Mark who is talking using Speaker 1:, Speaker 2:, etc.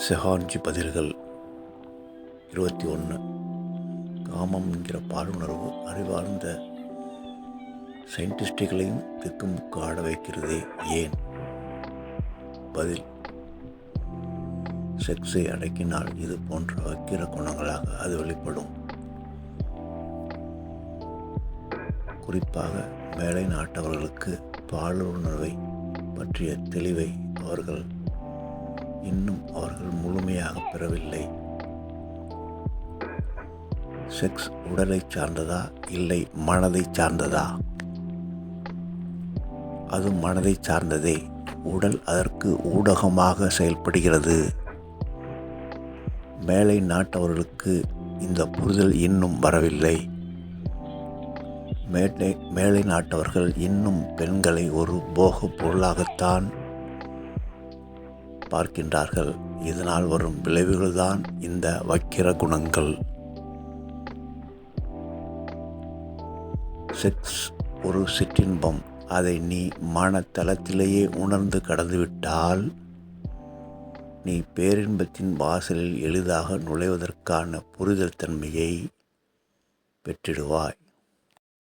Speaker 1: செஹான்ஜி பதில்கள் 21. காமம் என்கிற பாலுணர்வு அறிவார்ந்த சயின்டிஸ்டுகளையும் திக்குமுக்கு ஆட வைக்கிறதே ஏன்? பதில்: செக்ஸை அடக்கினால் இது போன்ற வக்கிர குணங்களாக அது வெளிப்படும். குறிப்பாக மேலை நாட்டவர்களுக்கு பாலுணர்வை பற்றிய தெளிவை அவர்கள் முழுமையாக பெறவில்லை. செக்ஸ் உடலை சார்ந்ததா இல்லை மனதை சார்ந்ததா? அது மனதை சார்ந்ததே. உடல் அதற்கு ஊடகமாக செயல்படுகிறது. மேலை நாட்டவர்களுக்கு இந்த புரிதல் இன்னும் வரவில்லை. மேலை நாட்டவர்கள் இன்னும் பெண்களை ஒரு போக பொருளாகத்தான் பார்க்கின்றார்கள். இதனால் வரும் விளைவுகள்தான் இந்த வக்கிர குணங்கள். செக்ஸ் ஒரு சிற்றின்பம். அதை நீ மனத்தளத்திலேயே உணர்ந்து கடந்துவிட்டால் நீ பேரின்பத்தின் வாசலில் எளிதாக நுழைவதற்கான புரிதல் தன்மையை பெற்றிடுவாய்.